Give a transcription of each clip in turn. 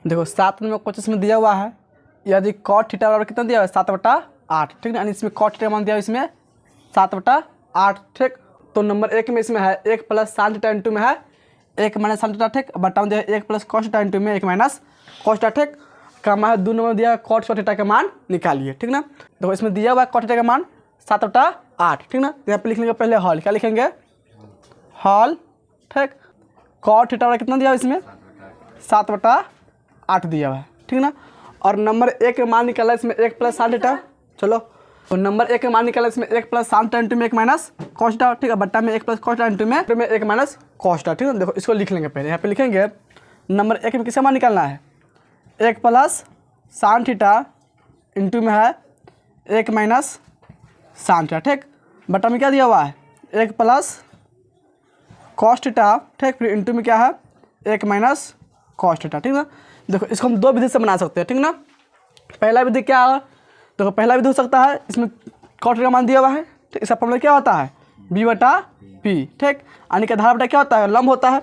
देखो 7 number question में दिया हुआ है यदि कॉट थीटा बराबर कितना दिया हुआ है 7/8, ठीक है। यानी इसमें कॉट थीटा मान दिया हुआ इसमें 7/8, ठीक। तो नंबर 1 में इसमें है 1 + sin थीटा इंटू में है 1 - sin थीटा, ठीक। बटा में दिया है 1 + cos थीटा इंटू में 1 - cos थीटा, ठीक। का मान 2 नंबर दिया कॉट स्क्वायर थीटा का मान निकालिए, ठीक ना। देखो इसमें दिया हुआ है कॉट थीटा का मान 7/8, ठीक ना। यहाँ पे लिख लेंगे पहले हॉल, क्या लिखेंगे हॉल, ठीक। कॉट थीटा वाला कितना दिया हुआ इसमें 7/8 दिया हुआ है, ठीक ना। और नंबर 1 का मान निकाला इसमें 1 + sin थीटा, चलो। तो नंबर 1 का मान निकाला इसमें 1 + sin थीटा इंटू में 1 - cos थीटा, ठीक है। बट्टा में 1 + cos थीटा इंटू में 1 - cos थीटा, ठीक है। देखो इसको लिख लेंगे पहले, यहाँ पे लिखेंगे नंबर 1 में किसका मान निकालना है 1 + sin थीटा इंटू में है 1 - sin थीटा, ठीक। बटा में क्या दिया हुआ है 1 + cos थीटा, ठीक। फिर इंटू में क्या है 1 - cos थीटा, ठीक ना। देखो इसको हम 2 विधि से बना सकते हैं, ठीक ना। पहला विधि क्या है, देखो पहला विधि हो सकता है इसमें cos थीटा मान दिया हुआ है, ठीक। इसका फॉर्मूला क्या होता है b/p, ठीक। यानी कि धारा बटा क्या होता है लंब होता है।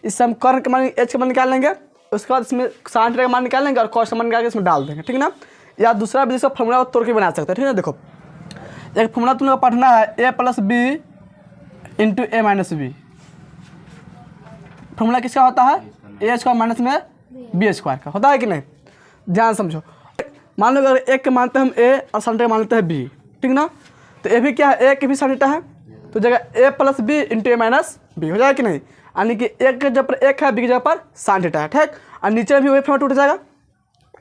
इससे हम कर्ण का मान h का मान निकाल लेंगे, उसके बाद इसमें sin थीटा का मान निकाल लेंगे और cos का मान निकाल के इसमें डाल देंगे, ठीक ना। या दूसरा विधि से फॉर्मूला तोड़ के बना सकते हैं, ठीक है। देखो एक फॉर्मूला तुम लोग पढ़ना है a + b into a - b। Formula किसका होता है a² माइनस में b² का होता है कि नहीं, ध्यान समझो। मान लो अगर एक के मानते हैं हम a और sin थीटा मान लेते हैं b, ठीक ना। तो ये भी क्या है a की भी sin थीटा है, तो जगह a + b into a - b हो जाएगा कि नहीं। यानी कि एक के जगह पर एक है, b की जगह पर sin थीटा है, ठीक। और नीचे में भी वही फॉर्मूला टूट जाएगा,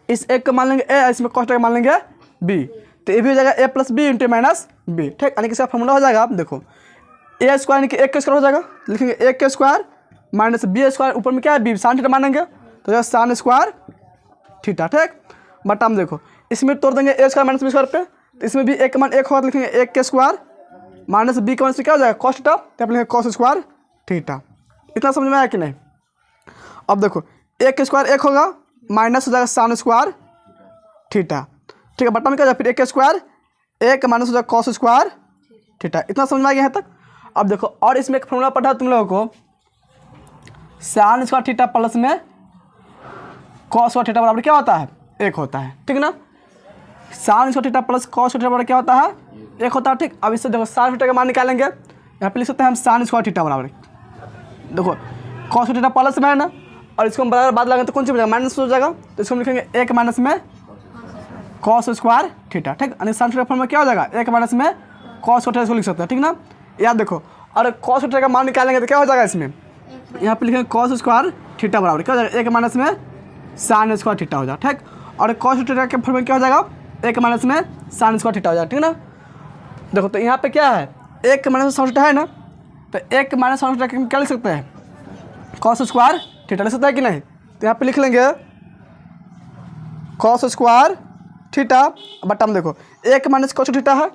इस एक को मान लेंगे a, इसमें cos थीटा मान लेंगे b, तो ये भी हो जाएगा a + b into a - b, ठीक। यानी कि इसका फॉर्मूला हो जाएगा, देखो a² यानी कि 1 का स्क्वायर हो जाएगा, लिखेंगे 1 का स्क्वायर माइनस b², ऊपर में क्या है b, sin थीटा मानेंगे तो जो sin स्क्वायर थीटा, ठीक। बटा हम देखो इसमें तोड़ देंगे a² माइनस b² पे, तो इसमें भी एक का मान 1 होगा, तो लिखेंगे 1 का स्क्वायर माइनस b का मान से क्या हो जाएगा cos थीटा, तो आप लिखेंगे cos स्क्वायर थीटा। इतना समझ में आया कि नहीं। अब देखो 1 का स्क्वायर 1 होगा माइनस हो जाएगा sin स्क्वायर थीटा, ठीक है। बटा में क्या हो जाएगा फिर 1 का स्क्वायर 1 माइनस हो जाएगा cos स्क्वायर थीटा। इतना समझ में आ गया यहाँ तक। अब देखो और इसमें एक फॉर्मूला पढ़ा तुम लोगों को sin स्क्वायर थीटा प्लस में cos स्क्वायर थीटा बराबर क्या होता है 1 होता है, ठीक ना। sin square theta plus cos square theta बराबर क्या होता है 1 होता है, ठीक। अब इससे देखो sin थीटा का मान निकालेंगे, यहाँ पे लिख सकते हैं हम sin स्क्वायर थीटा बराबर, देखो cos स्क्वायर थीटा प्लस में है ना, और इसको हम बराबर बाद लगाएंगे तो कौन सी बचेगा माइनस हो जाएगा, तो इसको हम लिखेंगे 1 माइनस में cos स्क्वायर थीटा, ठीक। यानी sin थीटा फॉर्म में क्या हो जाएगा 1 माइनस में cos स्क्वायर थीटा, इसको लिख सकते हैं, ठीक ना। याद देखो और cos थीटा का मान निकालेंगे तो क्या हो जाएगा इसमें, यहाँ पे लिखेंगे cos स्क्वायर थीटा बराबर क्या हो जाएगा 1 माइनस में sin स्क्वायर थीटा हो जाएगा, ठीक। और cos थीटा के फॉर्म में क्या हो जाएगा 1 माइनस में sin स्क्वायर थीटा हो जाएगा, ठीक ना। देखो तो यहाँ पे क्या है 1 माइनस sin थीटा है ना, तो 1 माइनस sin थीटा क्या लिख सकते हैं cos स्क्वायर थीटा लिख सकते हैं कि नहीं। तो यहाँ पे लिख लेंगे cos स्क्वायर थीटा बटा हम देखो 1 माइनस cos थीटा है,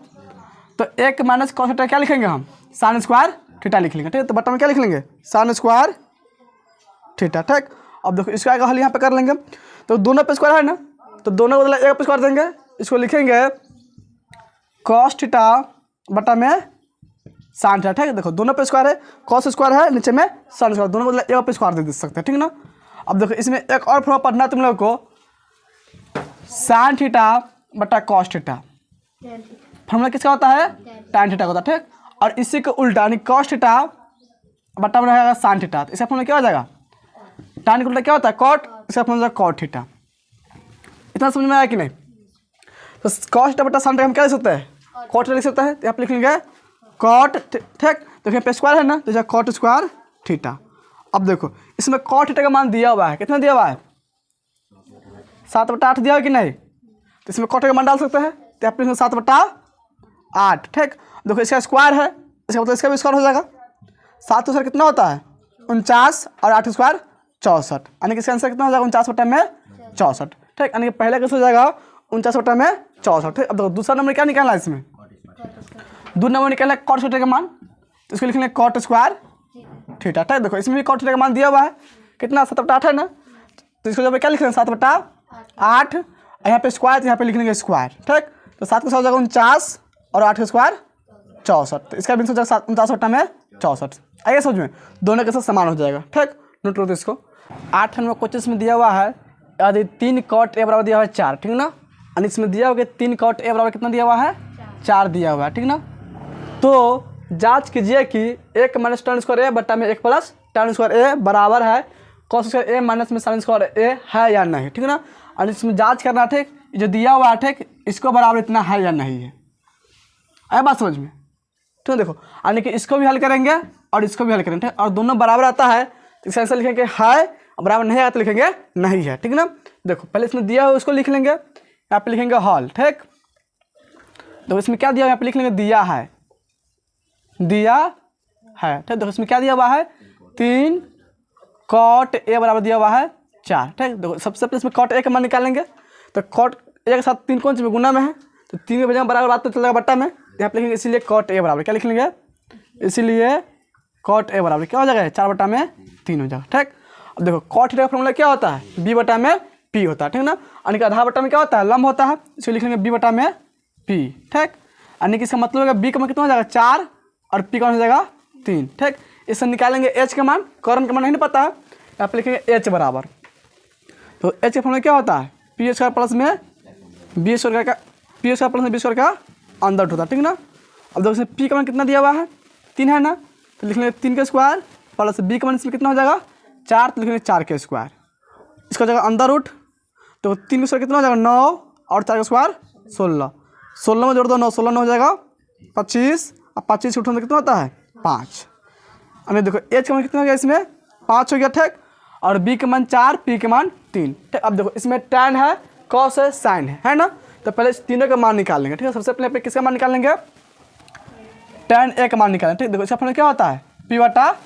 तो 1 माइनस cos थीटा क्या लिखेंगे हम sin स्क्वायर थीटा लिख लेंगे, ठीक है। तो बटा में क्या लिख लेंगे sin स्क्वायर थीटा, ठीक। अब देखो इसका हल यहाँ पे कर लेंगे, तो दोनों पे स्क्वायर है ना, तो दोनों को बदला 1 पे स्क्वायर देंगे, इसको लिखेंगे cos थीटा बटा में sin थीटा, ठीक है। देखो दोनों पे स्क्वायर है, cos स्क्वायर है नीचे में sin स्क्वायर, दोनों को बदला 1 पे स्क्वायर दे सकते हैं, ठीक ना। अब देखो इसमें एक और फॉर्मूला पढ़ना है तुम लोग को sin थीटा बटा cos थीटा, फॉर्मूला किसका होता है tan थीटा का होता है, ठीक। और इसी को उल्टा यानी cos थीटा बटा में रहेगा sin थीटा, तो इसका फॉर्मूला क्या हो जाएगा tan का उल्टा क्या होता है cot, इसका फॉर्मूला cot थीटा। इतना समझ में आया कि नहीं। तो cos थीटा बटा sin थीटा हम क्या लिख सकते हैं cot थीटा लिख सकते हैं, तो यहाँ पे लिख लेंगे cot, ठीक। तो यहाँ पे स्क्वायर है ना, तो cot स्क्वायर थीटा। अब देखो इसमें cot थीटा का मान दिया हुआ है, कितना दिया हुआ है 7/8 दिया है कि नहीं, तो इसमें cot का मान डाल सकते हैं, तो यहाँ पे 7/8, ठीक। देखो इसका स्क्वायर है, इसका मतलब इसका भी स्क्वायर हो जाएगा, 7 स्क्वायर कितना होता है 49 और 8 स्क्वायर 64, यानी कि इसका आंसर कितना हो जाएगा 49 बटा में 64, ठीक। यानी कि पहले कैसे हो जाएगा 49 बटा में 64, ठीक। अब देखो दूसरा नंबर क्या निकालना है इसमें, दूसरा नंबर निकालना है cot थीटा का मान, तो इसको लिख लेंगे cot स्क्वायर थीटा, ठीक। देखो इसमें भी cot थीटा का मान दिया हुआ है कितना 7/8 है ना, तो इसको जब क्या लिख लेंगे 7/8, यहाँ पे स्क्वायर तो यहाँ पे लिख लेंगे स्क्वायर, ठीक। तो 7 का 7 हो जाएगा 49 और 8 का स्क्वायर 64, तो इसका भी आंसर हो जाएगा 49 बटा में 64। आइए समझ में दोनों के साथ समान हो जाएगा, ठीक। नोट करो तो इसको 8 नंबर क्वेश्चन में दिया हुआ है यदि 3 cot a बराबर दिया हुआ है 4, ठीक ना। और इसमें दिया हुआ कि 3 cot a बराबर कितना दिया हुआ है, 4 दिया हुआ है, ठीक ना। तो जांच कीजिए कि 1 माइनस tan स्क्वायर a बट्टा में 1 प्लस tan स्क्वायर a बराबर है cos स्क्वायर a माइनस में sin स्क्वायर a है या नहीं, ठीक ना। और इसमें जांच करना, ठीक, जो दिया हुआ है, ठीक, इसको बराबर इतना है या नहीं है। आया बात समझ में, ठीक है। देखो यानी कि इसको भी हल करेंगे और इसको भी हल करेंगे, ठीक, और दोनों बराबर आता है तो इसका आंसर लिखेंगे है, और बराबर नहीं आता तो लिखेंगे नहीं है, ठीक ना। देखो पहले इसमें दिया हुआ उसको लिख लेंगे, यहाँ पे लिखेंगे हॉल, ठीक। देखो इसमें क्या दिया हुआ, यहाँ पे लिख लेंगे दिया है, ठीक। देखो इसमें क्या दिया हुआ है, 3 cot a बराबर दिया हुआ है 4, ठीक। देखो सबसे पहले इसमें cot a का मान निकालेंगे, तो cot a के साथ 3 कौन सी में गुना में है, तो 3 के बजाय बराबर बात तो चलेगा बट्टा में, यहाँ पे लिखेंगे इसीलिए cot a बराबर क्या लिख लेंगे, इसीलिए cot a बराबर क्या हो जाएगा, 4 बट्टा में 3 हो जाएगा, ठीक। अब देखो cot थीटा का फॉर्मूला क्या होता है, b बटा में p होता है, ठीक ना। यानी कि आधा बट्टा में क्या होता है, लंब होता है, इसलिए लिख लेंगे b बटा में p, ठीक। यानी कि इसका मतलब है b का मान कितना हो जाएगा 4 और p का मान हो जाएगा 3, ठीक। इससे निकालेंगे h का मान, करण का मान नहीं पता है, यहाँ पे लिखेंगे h बराबर, तो h का फॉर्मूला क्या होता है, पी स्क्वायर प्लस में बी स्क्वायर का, पी स्क्वायर प्लस में बी स्क्वायर का अंदर होता है, ठीक ना। अब देखो इसमें p का मान कितना दिया हुआ है, 3 है ना, तो लिख लेंगे 3 का स्क्वायर प्लस b का मान इसमें कितना हो जाएगा 4, तो लिख लेंगे 4 का स्क्वायर, इसका हो जाएगा अंदर रूट, तो 3 का स्क्वायर कितना हो जाएगा 9 और 4 का स्क्वायर 16, 16 में जोड़ दो 9, 16 9 हो जाएगा 25, अब 25 उठाने कितना होता है 5। अब देखो h का मान कितना हो गया, इसमें 5 हो गया, ठीक, और b का मान 4, p का मान 3, ठीक। अब देखो इसमें tan है, cos है, sin है ना। तो पहले इस तीनों का मान निकाल लेंगे, ठीक है। सबसे पहले पे किसका मान निकाल लेंगे, tan a का मान निकालेंगे, ठीक। देखो इसका फॉर्मूला क्या होता है, p बटा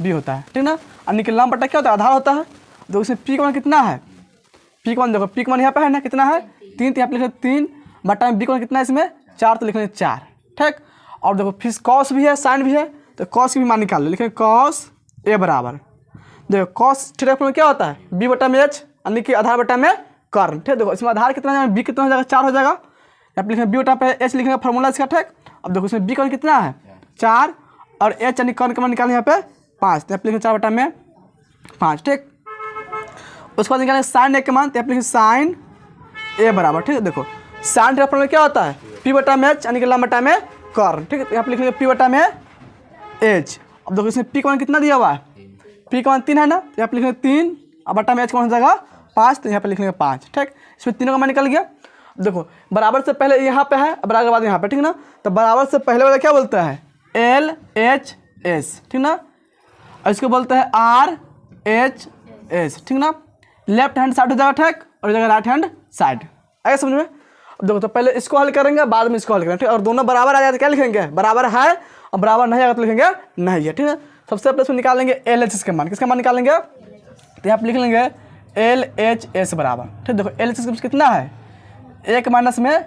b होता है, ठीक ना। और निकलम बटा क्या होता है, आधार होता है। देखो इसमें p का मान कितना है, p का मान देखो p का मान यहाँ पे है ना, कितना है 3, तो यहाँ पे लिख 3 बटा में b का मान कितना है इसमें 4, तो लिख लेंगे 4, ठीक। और देखो फिर cos भी है sin भी है, तो cos की भी मान निकाल लो, लिखेंगे cos a बराबर, देखो cos थीटा में क्या होता है b बटा में h, यानी कि आधार बटा में कर्ण, ठीक। देखो इसमें आधार कितना है, b कितना हो जाएगा 4 हो जाएगा, यहाँ पे लिखेंगे b बटा पे h लिखेंगे फॉर्मूला इसका, ठीक। अब देखो इसमें b का मान कितना है 4 और h यानी कर्ण का मान निकालेंगे यहाँ पे 5, तो यहाँ पे लिखेंगे 4 बटा में 5, ठीक। उसके बाद निकालेंगे साइन a का मान, तो यहाँ पे लिखेंगे साइन a बराबर, ठीक है। देखो साइन थीटा फॉर्मूला क्या होता है, p बटा में h यानी कि लंब बटा में कर्ण, ठीक है। यहाँ पे लिखेंगे p बटा में h। अब देखो इसमें p का मान कितना दिया हुआ है, p का मान 3 है ना, तो यहाँ पे लिखेंगे 3 और बटा में h का मान हो जाएगा 5, तो यहाँ पे लिख लेंगे 5, ठीक। इसमें तीनों का मान निकल गया। देखो बराबर से पहले यहाँ पे है, बराबर के बाद यहाँ पे, ठीक ना। तो बराबर से पहले वाला क्या बोलते हैं LHS, ठीक ना, और इसको बोलते हैं RHS, ठीक ना। लेफ्ट हैंड साइड हो जाएगा, ठीक, और जगह राइट हैंड साइड, आगे समझ में। अब देखो तो पहले इसको हल करेंगे, बाद में इसको हल करेंगे, ठीक। और दोनों बराबर आ जाए तो क्या लिखेंगे, बराबर है, और बराबर नहीं आएगा तो लिखेंगे नहीं है, ठीक है। सबसे पहले इसमें निकालेंगे LHS का मान, किसका मान निकालेंगे, तो यहाँ पे लिख लेंगे LHS बराबर, ठीक। देखो LHS कितना है, 1 माइनस में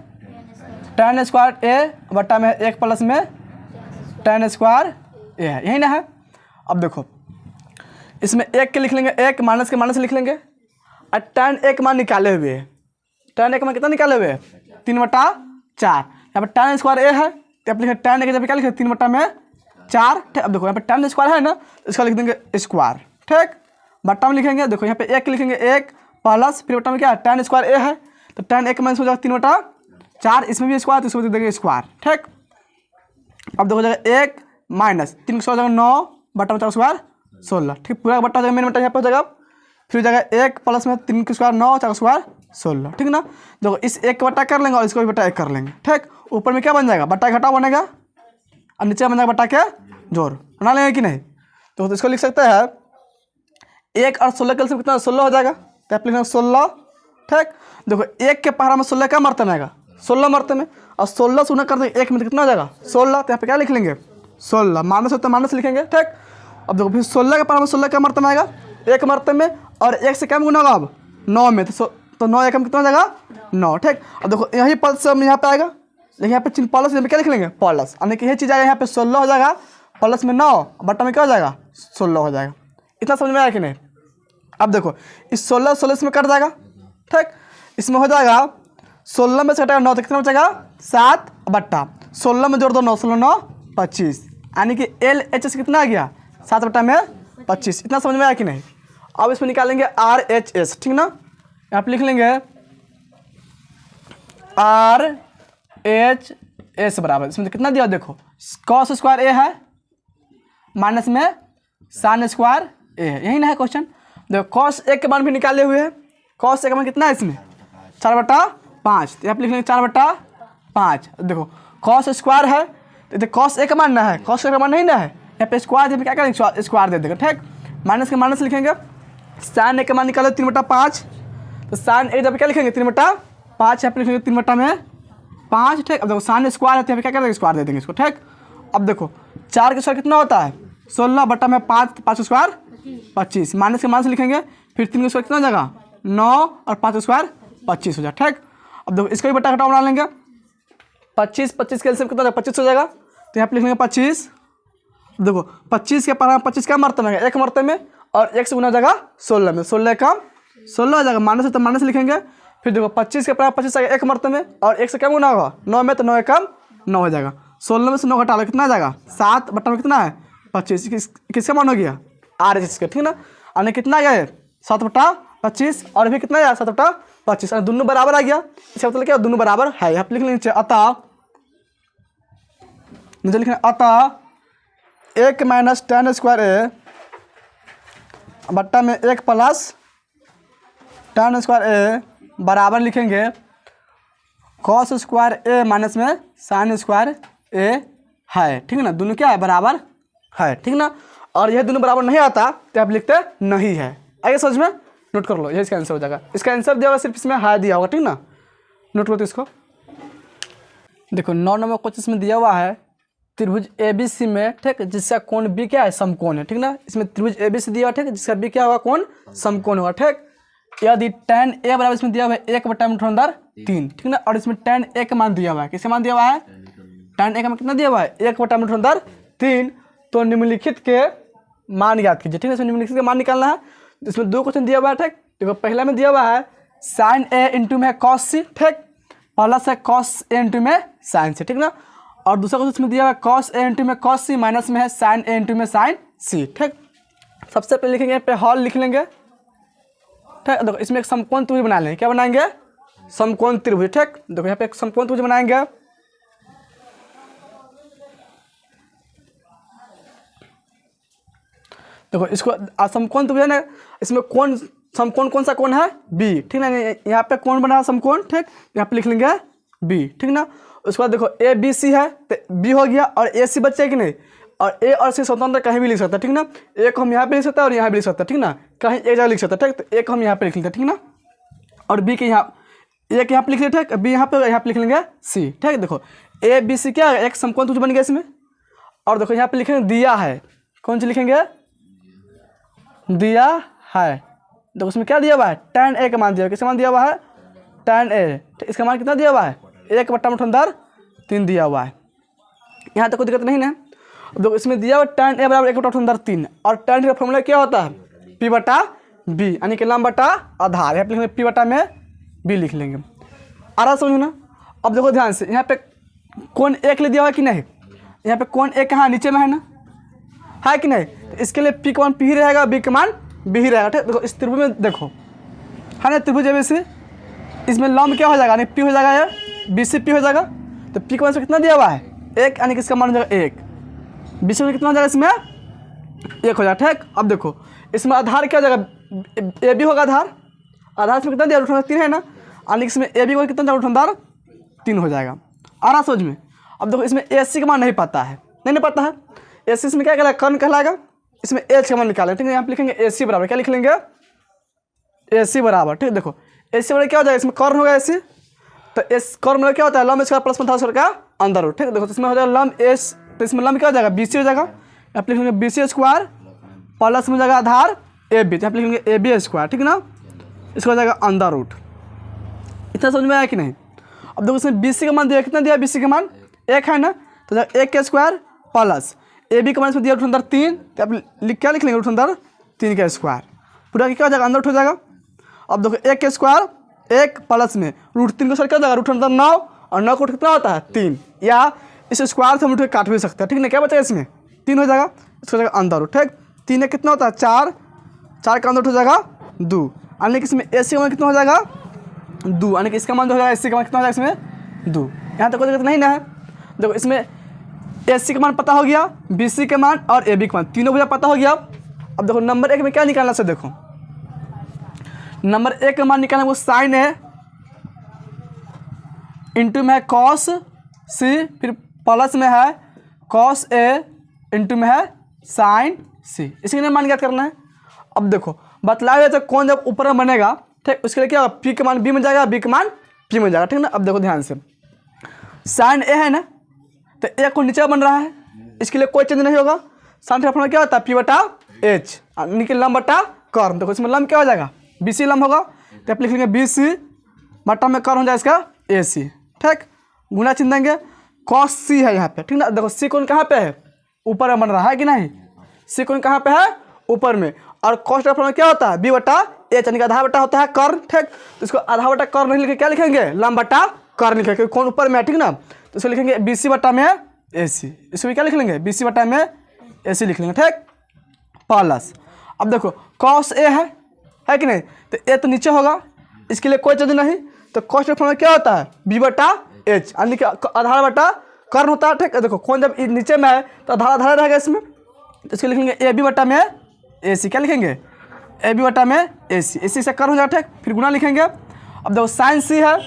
tan स्क्वायर a बटा में 1 प्लस में tan स्क्वायर a है, यही ना है। अब देखो इसमें 1 के लिख लेंगे, 1 माइनस के माइनस लिख लेंगे, और tan a का मान निकाले हुए, tan a का मान कितना निकाले हुए 3 बटा 4, यहाँ पर tan स्क्वायर a है, तो यहाँ पर लिखेंगे tan a के जब क्या लिखेंगे 3 बटा में 4, ठीक। अब देखो यहाँ पे tan स्क्वायर है ना, इसका लिख देंगे स्क्वायर, ठीक। बट्टा में लिखेंगे, देखो यहाँ पे 1 लिखेंगे 1 प्लस, फिर बट्टा में क्या है tan स्क्वायर a है, तो tan a का मान हो जाएगा 3 बटा 4, इसमें भी स्क्वायर, तो इसमें देंगे स्क्वायर, ठीक। अब देखो जाएगा 1 माइनस 3 हो जाएगा 9 बट्टा में 4 स्क्वायर 16, ठीक। पूरा बट्टा हो जाएगा, मेन बट्टा यहाँ पे हो जाएगा, फिर हो जाएगा 1 प्लस में 3 का स्क्वायर 9 4 स्क्वायर 16, ठीक ना। देखो इस 1 का बट्टा कर लेंगे और इसको भी बट्टा 1 कर लेंगे, ठीक। ऊपर में क्या बन जाएगा, बट्टा घटा बनेगा, और नीचे बन जाएगा बट्टा के जोड़, बना लेंगे कि नहीं। तो इसको लिख सकते हैं 1 और 16 का कितना 16 हो जाएगा, तो आप लिखेंगे 16, ठीक। देखो 1 के पहाड़ा में 16 का मरतब आएगा 16 मरतब में, और 16 से 1 कर देंगे 1 में कितना हो जाएगा 16, तो यहाँ पे क्या लिख लेंगे 16, माइनस होता है माइनस लिखेंगे, ठीक। अब देखो फिर 16 के पहाड़ा में 16 का मरतब आएगा 1 मरतब में, और 1 से कम गुना होगा अब 9 में, तो 9 1 में कितना हो जाएगा 9, ठीक। अब देखो यही पद से हम यहाँ पे आएगा, लेकिन यहाँ पे चिन्ह प्लस, यहाँ पे क्या लिख लेंगे प्लस, यानी कि यही चीज़ आएगा यहाँ पे 16 हो जाएगा, प्लस में 9 बट्टा में क्या हो जाएगा 16 हो जाएगा। इतना समझ में आया कि नहीं। अब देखो इस 16 इसमें कट जाएगा, ठीक। इसमें हो जाएगा 16 में से हटाएगा 9, तो कितना बचेगा 7 बट्टा 16 में जोड़ दो 9 16 9 25, यानी कि LHS कितना आ गया 7 बट्टा में 25। इतना समझ में आया कि नहीं। अब इसमें निकालेंगे RHS, ठीक ना। यहाँ पे लिख लेंगे आर एच एस बराबर, इसमें कितना दिया देखो, कॉस स्क्वायर ए है माइनस में साइन स्क्वायर ए है, यही ना है क्वेश्चन। देखो कॉस ए के मान भी निकाले हुए हैं, कॉस ए का मान कितना है इसमें 4/5, तो यहाँ पे लिख लेंगे 4/5। देखो कॉस स्क्वायर है तो कॉस ए का मान ना है, कॉस ए का मान नहीं ना है, यहाँ पे स्क्वायर दे क्या करेंगे स्क्वायर दे देगा, ठीक। माइनस के माइनस लिखेंगे, साइन ए का मान निकालो 3/5, तो साइन ए जब क्या लिखेंगे 3/5, यहाँ पे लिखेंगे 3/5, ठीक। अब देखो साइन स्क्वायर है तो यहाँ पे क्या करेंगे स्क्वायर दे देंगे इसको, ठीक। अब देखो 4 का स्क्वायर कितना होता है 16/5, 5 स्क्वायर 25, माइनस के माइनस लिखेंगे, फिर 3 का स्क्वायर कितना हो जाएगा 9 और 5 स्क्वायर 25 हो जाएगा, ठीक। अब देखो इसको भी बटा घटाव बना लेंगे, 25 के एलसीएम कितना हो जाएगा 25 हो जाएगा, तो यहाँ पे लिखेंगे 25। देखो 25 के पर 25 का मरतबे में एक मरतबे में, और 1 से गुना हो जाएगा 16 में, 16 कम 16 हो जाएगा, माइनस है तो माइनस लिखेंगे, फिर देखो 25 के पर 25 आएगा एक मरतबे में, और 1 से कम गुना होगा 9 में, तो 9 कम 9 हो जाएगा, 16 में से 9 घटा लो कितना आ जाएगा 7 बटा में कितना है 25, किसका मान हो गया आर एच इसका, ठीक ना। और कितना आ गया 7/25, और भी कितना आया 7/25, और दोनों बराबर आ गया, इसका मतलब क्या दोनों बराबर है। यहाँ पे लिख लेंगे अतः, नीचे लिखना अतः 1 माइनस tan स्क्वायर ए बट्टा में 1 प्लस tan स्क्वायर ए बराबर लिखेंगे कॉस स्क्वायर ए माइनस में साइन स्क्वायर ए है, ठीक है ना, दोनों क्या है बराबर है, ठीक ना। और यह दोनों बराबर नहीं आता तो आप लिखते नहीं है, आइए समझ में, नोट कर लो, यही इसका आंसर हो जाएगा। इसका आंसर दिया होगा सिर्फ इसमें हाई दिया होगा, ठीक ना, नोट करो तो इसको। देखो 9 नंबर क्वेश्चन में दिया हुआ है त्रिभुज ABC में, ठीक, जिसका कोण B क्या है समकोण है, ठीक ना। इसमें त्रिभुज ABC दिया हुआ, ठीक, जिसका B क्या होगा कोण समकोण होगा, ठीक। यदि tan A बराबर इसमें दिया हुआ है 1/√3, ठीक ना, और इसमें tan A का मान दिया हुआ है, किसका मान दिया हुआ है tan A का मान कितना दिया हुआ है 1/√3, तो निम्नलिखित के मान याद कीजिए, ठीक है। इसमें निम्नलिखित का मान निकालना है, इसमें 2 क्वेश्चन दिया हुआ है, ठीक। देखो पहला में दिया हुआ है साइन ए इंटू में कॉस सी, ठीक, प्लस है कॉस ए इंटू में साइन सी, ठीक ना। और दूसरा क्वेश्चन इसमें दिया हुआ है कॉस ए इंटू में कॉस सी, माइनस में है साइन ए इंटू में साइन सी, ठीक। सबसे पहले लिखेंगे यहाँ पे हॉल लिख लेंगे, ठीक। देखो इसमें एक समकोण त्रिभुज बना लेंगे, क्या बनाएंगे समकोण त्रिभुज, ठीक। देखो यहाँ पे एक समकोण त्रिभुज बनाएंगे, देखो इसको समकोण त्रिभुज है ना, इसमें कौन समकोण कौन सा कोण है बी, ठीक ना। यहाँ पे कौन बना समकोण, ठीक, यहाँ पे लिख लेंगे बी, ठीक ना। उसके बाद देखो ए बी सी है तो बी हो गया, और ए सी बच्चे कि नहीं, और ए और सी स्वतंत्र कहीं भी लिख सकता है, ठीक ना। एक हम यहाँ पे लिख सकते हैं और यहाँ पे लिख सकते हैं, ठीक ना, कहीं एक जगह लिख सकते हैं, ठीक। तो एक हम यहाँ पे लिख लेते हैं, ठीक ना, और बी के यहाँ एक यहाँ पे लिख लेते हैं, बी यहाँ पे लिख लेंगे सी, ठीक। देखो ए बी सी क्या है एक समकोण त्रिभुज बन गया इसमें, और देखो यहाँ पे लिखेंगे दिया है, कौन सी लिखेंगे दिया है, देखो उसमें क्या दिया हुआ है tan A का मान दिया हुआ है, किसका मान दिया हुआ है tan A, इसका मान कितना दिया हुआ है 1/√3 दिया हुआ है, यहाँ तक कोई दिक्कत नहीं है। देखो इसमें दिया हुआ tan A बराबर 1/√3, और tan का फॉर्मूला क्या होता है P/B, यानी कि लंब बटा आधार, यहाँ पे लिखेंगे P/B में B लिख लेंगे, आ रहा समझो ना। अब देखो ध्यान से यहाँ पे कोण A के लिए दिया हुआ है कि नहीं, यहाँ पे कोण A कहाँ नीचे में है ना, है कि नहीं, तो इसके लिए P का मान P ही रहेगा, B का मान B ही रहेगा, ठीक। देखो इस त्रिभुज में देखो है ना त्रिभुज ABC, इसमें लंब क्या हो जाएगा यानी P हो जाएगा, यार BC P हो जाएगा, तो P का मान कितना दिया हुआ है 1, यानी कि इसका मान हो जाएगा 1, BC में कितना हो जाएगा इसमें 1 हो जाएगा, ठीक। अब देखो इसमें आधार क्या हो जाएगा AB होगा आधार, आधार इसमें कितना दिया 3 है ना, यानी कि इसमें AB को कितना दिया 3 हो जाएगा, आ रहा समझ में। अब देखो इसमें AC का मान नहीं पता है, नहीं पता है, AC इसमें क्या कहलाएगा कर्ण कहलाएगा, इसमें H का मान निकालें, ठीक है। यहाँ पे लिखेंगे AC बराबर क्या लिख लेंगे AC बराबर, ठीक। देखो AC बराबर क्या हो जाएगा, इसमें कर्ण होगा AC, तो एस कर्ण मतलब क्या होता है लंब स्क्वायर प्लस पंथा स्क्वायर का अंदर रूट, ठीक है। देखो तो इसमें हो जाएगा लंब एस, तो इसमें लंब क्या हो जाएगा BC हो जाएगा, यहाँ पे लिखेंगे BC स्क्वायर प्लस में जाएगा आधार AB, यहाँ पे लिखेंगे AB स्क्वायर, ठीक है ना, इसका हो जाएगा अंदर रूट। इतना समझ में आया कि नहीं। अब देखो इसमें BC का मान दिया, कितना दिया BC का मान 1 है ना, तो 1 का स्क्वायर प्लस AB का मान इसमें दिया रूट अंदर 3, तो आप क्या लिख लेंगे रूट अंदर 3 का स्क्वायर, पूरा क्या हो जाएगा अंदर रूट हो जाएगा। अब देखो 1 का स्क्वायर 1 प्लस में रूट 3 का स्क्वायर क्या हो जाएगा रूट अंदर 9, और 9 का रूट कितना होता है 3, या इस स्क्वायर से हम रूट काट भी सकते हैं, ठीक है। क्या बचेगा इसमें 3 हो जाएगा, इसका हो जाएगा अंदर रूट, ठीक। 3 कितना होता है 4, 4 का अंदर रूट हो जाएगा 2, यानी कि इसमें AC का मान कितना हो जाएगा 2, यानी कि इसका मान जो हो जाएगा AC का मान कितना हो जाएगा इसमें 2। यहाँ तक कोई दिक्कत नहीं ना है। देखो इसमें AC का मान पता हो गया, BC के मान और AB का मान, तीनों मुझे पता हो गया। अब देखो नंबर 1 में क्या निकालना से, देखो नंबर 1 का मान निकालना, वो साइन है इंटू में है कॉस C, फिर प्लस में है कॉस A इंटू में है साइन C, इसी का मान ज्ञात करना है। अब देखो बतलाया गया तो कौन जब ऊपर में बनेगा, ठीक, उसके लिए क्या होगा, P का मान B में जाएगा, B का मान P में जाएगा, ठीक ना। अब देखो ध्यान से, साइन A है ना, तो A को नीचे बन रहा है, इसके लिए कोई चेंज नहीं होगा। साइन का फॉर्मूला क्या होता है, P बटा H, यानी कि लंब बटा कर्म। देखो इसमें लंब क्या हो जाएगा, BC लंब होगा, तो आप लिख लेंगे BC बटा में कर्म हो जाएगा इसका AC, ठीक, गुना चिन्ह देंगे। कॉस C है यहाँ पे, ठीक ना। देखो C कोण कहाँ पे है, ऊपर में बन रहा है कि नहीं, C कोण कहाँ पे है, ऊपर में। और कॉस का फॉर्मूला क्या होता है, B बटा H, यानी कि आधा बटा होता है कर्म, ठीक। तो इसको आधा बटा कर्म नहीं लिखे, क्या लिखेंगे, लंब बटा कर्म लिखेंगे, क्योंकि कौन ऊपर में है, ठीक ना। तो इसको लिखेंगे BC बटा में AC, इसको भी क्या लिख लेंगे, BC बटा में AC लिख लेंगे, ठीक, प्लस। अब देखो कॉस A है कि नहीं, तो A तो नीचे होगा, इसके लिए कोई चीज़ नहीं, तो कॉस का फॉर्मूला क्या होता है, B बटा H, यानी कि आधार बटा कर्म होता है, ठीक। देखो कौन जब नीचे में है तो आधार रहेगा इसमें, तो इसको लिखेंगे AB बटा में AC, क्या लिखेंगे, AB बटा में AC, AC से कर्म हो जाएगा, ठीक, फिर गुना लिखेंगे। अब देखो साइन C है,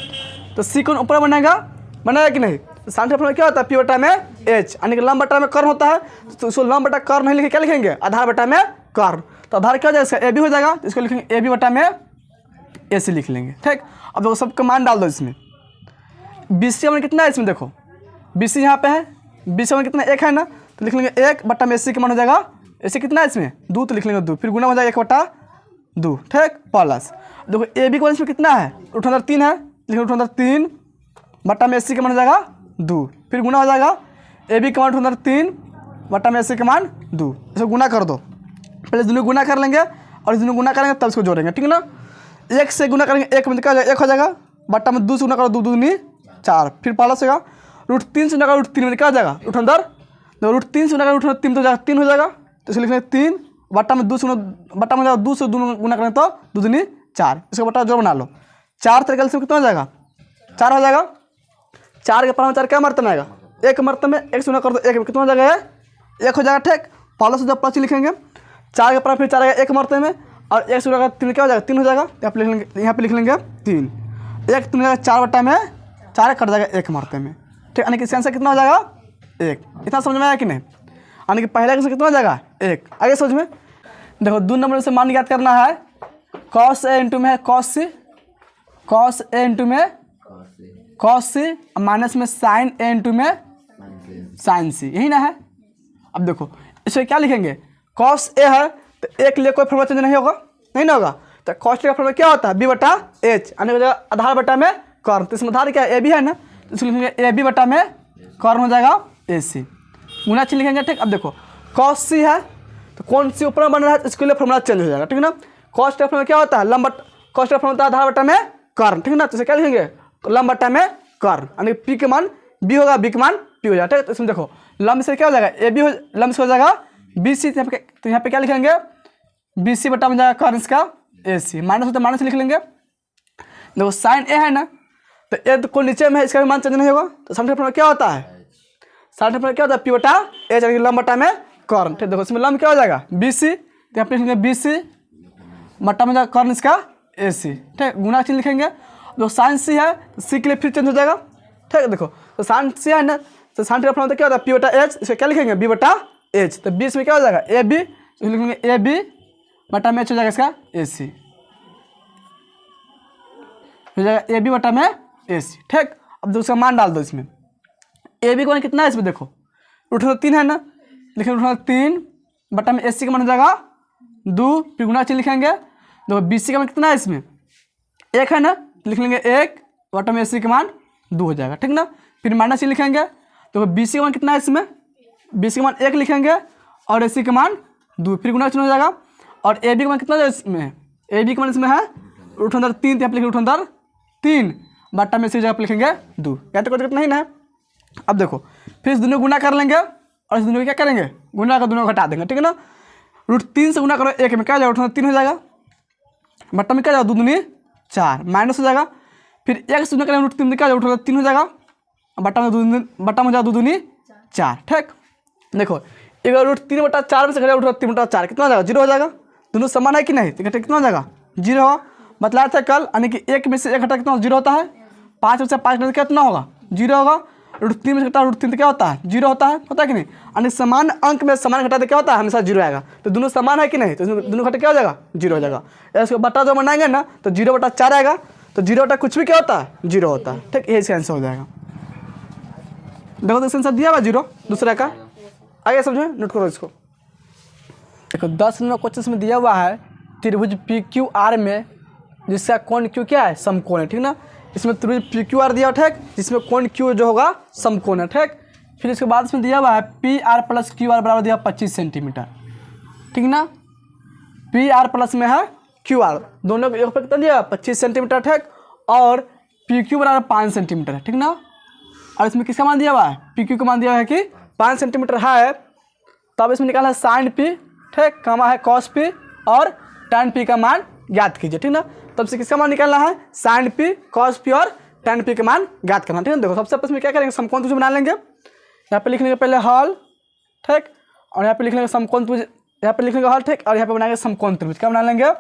तो C कौन ऊपर बनेगा कि नहीं, तो साइन का फॉर्मूला क्या होता है, P बटा में H, यानी कि लंब बटा में कर्म होता है, तो उसको लंब बटा कर्म नहीं लिखे, क्या लिखेंगे, आधार बटा में कर्म। तो आधार क्या हो जाएगा, इसका AB हो जाएगा, तो इसको लिखेंगे AB बटा में AC लिख लेंगे, ठीक। अब देखो सबका मान डाल दो इसमें। BC का मान कितना है इसमें, देखो BC यहाँ पे है, BC का मान कितना 1 है ना, तो लिख लेंगे 1 बटा में AC का मान हो जाएगा, AC कितना है इसमें 2, तो लिख लेंगे 2, फिर गुना हो जाएगा 1 बटा 2, ठीक, प्लस। देखो AB का मान इसमें कितना है, 3 है, लिखेंगे 3 बटा में AC का मान हो जाएगा 2, फिर गुना हो जाएगा AB का मान 3 बटा में AC का मान 2, इसको गुना कर दो, पहले दोनों गुना कर लेंगे और इस दोनों गुना करेंगे तब इसको जोड़ेंगे, ठीक ना। 1 से गुना करेंगे 1 में क्या हो जाएगा, 1 हो जाएगा, बटा में 2 से गुना करो, 2 दूनी 4, फिर प्लस होगा √3 से गुना करो √3 में क्या हो जाएगा, √3 से गुना करो √3 तो जाएगा 3 हो जाएगा, तो इसको लिखेंगे 3 बटा में 2 से बटा में 2 से गुना करें तो 2 दूनी 4, इसका बटा जोड़ बना लो, 4 तरीके से कितना हो जाएगा, 4 हो जाएगा। 4 के पावर में 4 क्या मर्तन आएगा, 1 मर्तन में 1 से गुना कर दो 1 में कितना हो जाएगा, 1 हो जाएगा, ठीक, प्लस जब प्लस लिखेंगे, 4 के पावर फिर 4 आएगा 1 मर्तन में, और 1 से गुना 3 क्या हो जाएगा, 3 हो जाएगा, यहाँ पे लिख लेंगे 3, 1 3 हो जाएगा, 4 बटा में 4 कट जाएगा 1 मरते में, ठीक, यानी कि इसका आंसर कितना हो जाएगा 1। इतना समझ में आया कि नहीं, यानी कि पहले का कितना हो जाएगा 1। आगे समझ में, देखो 2 नंबर से मान ज्ञात करना है, कॉस A इंटू में है cos C, cos A into में कॉस C, माइनस में साइन A इंटू में साइन C, यही ना है। अब देखो इसे क्या लिखेंगे, कॉस A है तो A के लिए कोई फॉर्मूला चेंज नहीं होगा, नहीं ना होगा, तो कॉस का फॉर्मूला क्या होता है, B बटा H, यानी कि आधार बटा में कर्म, तो इसमें आधार क्या है, AB है ना, तो इसको लिखेंगे AB बटा में कर्म हो जाएगा AC, गुना चिन्ह लिखेंगे, ठीक। अब देखो कॉस C है तो कौन सी ऊपर में बन रहा है, तो इसके लिए फॉर्मूला चेंज हो जाएगा, ठीक ना। कॉस का फॉर्मूला क्या होता है, लंब, कॉस का फॉर्मूला आधार बटा में कर्म, ठीक ना, तो इसे क्या लिखेंगे, लंब बटा में कर्म, यानी कि P के मान B होगा, B के मान P हो जाएगा, ठीक। तो इसमें देखो लंब से क्या हो जाएगा, AB हो, लंब से हो जाएगा BC, तो यहाँ पे क्या लिखेंगे, BC बटा में जाएगा कर्म इसका AC, माइनस होता है माइनस लिख लेंगे। देखो साइन A है ना, तो A तो को नीचे में है, इसका भी मान चेंज नहीं होगा, तो साइन का फॉर्मूला क्या होता है, साइन का फॉर्मूला क्या होता है, P बटा H, यानी कि लंब बटा में कर्म, ठीक। देखो इसमें लंब क्या हो जाएगा BC, तो यहाँ पे लिखेंगे BC बटा में जाएगा कर्म इसका AC, ठीक, गुना चिन्ह लिखेंगे। जो साइन C है तो C के लिए फिर चेंज हो जाएगा, ठीक। देखो तो साइन C है ना, तो साइन का फॉर्मूला क्या होता है, P बटा H, इसका क्या लिखेंगे B बटा H, तो बीच में क्या हो जाएगा AB, तो लिखेंगे AB बटा में H हो जाएगा इसका AC, हो जाएगा AB बटा में AC, ठीक। अब दूसरा मान डाल दो इसमें, AB का मान कितना है इसमें, देखो √3 है ना, लिखेंगे √3 बटा में AC का मान हो जाएगा 2, फिर गुना चिन्ह लिखेंगे। देखो BC का मान कितना है इसमें 1 है ना, लिख लेंगे 1 बटा में AC का मान 2 हो जाएगा, ठीक ना। फिर माइनस चिन्ह लिखेंगे, देखो BC का मान कितना है इसमें, BC का मान 1 लिखेंगे और AC का मान 2, फिर गुना चिन्ह हो जाएगा। और AB का मान कितना है इसमें, AB का मान इसमें है √3, यहाँ पे लिखेंगे √3 बटा में C जगह पे लिखेंगे 2, क्या तो कोई दिक्कत नहीं ना है। अब देखो फिर इस दोनों गुना कर लेंगे और इस दोनों क्या करेंगे, गुना का दोनों घटा देंगे, ठीक है ना। √3 से गुना करो 1 में क्या हो जाएगा, √3 हो जाएगा, बट्टा में क्या जाएगा 2 दूनी 4 माइनस हो जाएगा। फिर x दूना करेंगे √3 में क्या हो जाएगा 3 हो जाएगा। बट्टा में 2 दूनी 4। ठीक देखो एक √3/4 में से घटाया √3/4 कितना हो जाएगा 0 हो जाएगा। दोनों समान है कि नहीं, तो कितना हो जाएगा 0 होगा। बतलाया था कल, यानी कि 1 में से 1 घटा कितना 0 होता है। 5 में से 5 घटा कितना होगा 0 होगा। √3 में से घटा √3 तो क्या होता है 0 होता है कि नहीं। यानी समान अंक में समान घटा तो क्या होता है हमेशा 0 आएगा। तो दोनों समान है कि नहीं, तो दोनों घटा क्या हो जाएगा 0 हो जाएगा। इसको बटा जो बनाएंगे ना तो 0/4 आएगा, तो 0 कुछ भी क्या होता है 0 होता है। ठीक यही इसका आंसर हो जाएगा। देखो तो आंसर दिया हुआ 0 दूसरा का, आगे समझो नोट करो इसको। देखो 10 नंबर क्वेश्चन में दिया हुआ है त्रिभुज PQR में जिसका कोण Q क्या है समकोण है। ठीक ना, इसमें त्रिभुज PQR दिया ठीक, जिसमें कोण Q जो होगा समकोण है। ठीक फिर इसके बाद इसमें दिया हुआ है PR + QR बराबर दिया 25 सेंटीमीटर। ठीक ना, PR प्लस में है QR, दोनों को एक पे कितना दिया 25 सेंटीमीटर। ठीक और PQ बराबर 5 सेंटीमीटर है। ठीक ना, और इसमें किसका मान दिया हुआ है PQ का मान दिया हुआ है कि 5 सेंटीमीटर है। तब इसमें निकाला है sin P, ठीक कामा है cos P और tan P का मान ज्ञात कीजिए। ठीक ना, तब से किसका मान निकालना है sin P, cos P और tan P का मान ज्ञात करना। ठीक है, देखो सबसे पहले इसमें क्या करेंगे समकोण त्रिभुज बना लेंगे। यहाँ पे लिख लेंगे पहले हल, ठीक और यहाँ पे लिख लेंगे समकोण त्रिभुज, यहाँ पे लिख लेंगे हल, ठीक और यहाँ पे बनाएंगे समकोण त्रिभुज। क्या बना लेंगे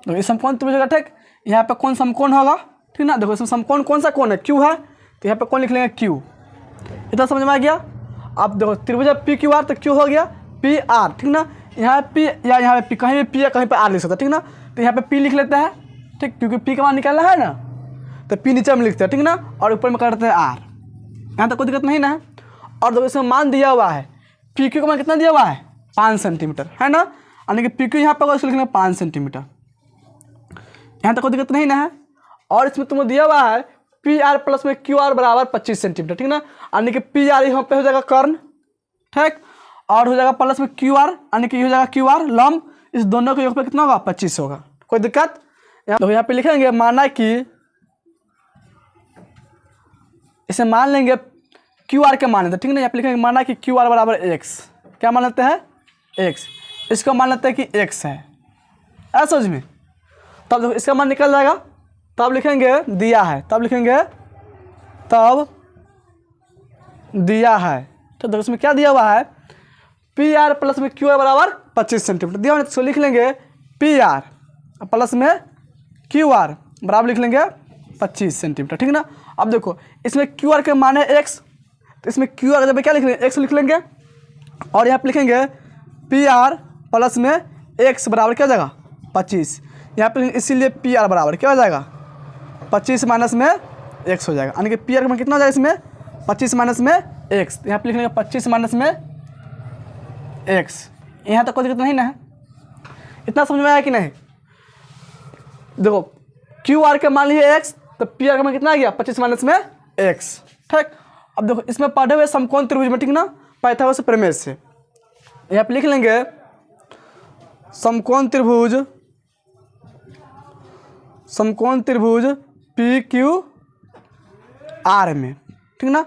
तो ये समकोण त्रिभुज होगा। ठीक यहाँ पे कौन समकोण होगा। ठीक ना, देखो इसमें समकोण कौन सा कोण है Q है, तो यहाँ पे कौन लिख लेंगे Q। इतना समझ में आ गया। अब देखो त्रिभुज PQR तो Q हो गया PR। ठीक ना, यहाँ P या यहाँ पे P, कहीं भी P या कहीं पे R लिख सकते हैं। ठीक ना, तो यहाँ पे P लिख लेते हैं। ठीक क्योंकि P का मान निकालना है ना, तो P नीचे में लिखते हैं। ठीक ना, और ऊपर में करते हैं R। यहाँ तक कोई दिक्कत नहीं ना है। और देखो इसमें मान दिया हुआ है PQ का मान कितना दिया हुआ है 5 सेंटीमीटर है ना, यानी कि PQ यहाँ पर इसको लिखना है 5 सेंटीमीटर। यहाँ तक कोई दिक्कत नहीं ना है। और इसमें तुम्हें दिया हुआ है PR प्लस में QR बराबर 25 सेंटीमीटर। ठीक ना, यानी कि PR यहाँ पे हो जाएगा कर्ण, ठीक और हो जाएगा प्लस में QR, यानी कि हो जाएगा QR लंब। इस दोनों के योग पे कितना होगा 25 होगा। कोई दिक्कत। यहाँ पे लिखेंगे माना कि इसे मान लेंगे QR के मान लेते हैं। ठीक ना, यहाँ पे लिखेंगे माना कि QR बराबर x, क्या मान लेते हैं x, इसको मान लेते हैं कि x है ऐसा समझ में। तब देखो इसका मान निकल जाएगा, तब लिखेंगे दिया है, तब लिखेंगे तब दिया है। तो देखो इसमें क्या दिया हुआ है PR प्लस में QR बराबर 25 सेंटीमीटर दिया हुआ है। तो लिख लेंगे PR प्लस में QR बराबर लिख लेंगे 25 सेंटीमीटर। ठीक ना, अब देखो इसमें QR के मान है x, तो इसमें QR जब क्या लिख लेंगे x लिख लेंगे और यहाँ पे लिखेंगे PR प्लस में x बराबर क्या हो जाएगा 25। यहाँ पे इसीलिए PR बराबर क्या हो जाएगा 25 माइनस में x हो जाएगा, यानी कि PR का मान कितना हो जाएगा इसमें 25 माइनस में x। यहाँ पे लिख लेंगे 25 माइनस में x। यहाँ तक कोई दिक्कत नहीं ना है। इतना समझ में आया कि नहीं। देखो QR के मान लीजिए x, तो PR का मान कितना आ गया 25 माइनस में x। ठीक अब देखो इसमें पढ़े हुए समकोण त्रिभुज में, ठीक ना, पाइथागोरस प्रमेय से यहाँ पे लिख लेंगे समकोण त्रिभुज, समकोण त्रिभुज PQR में। ठीक ना,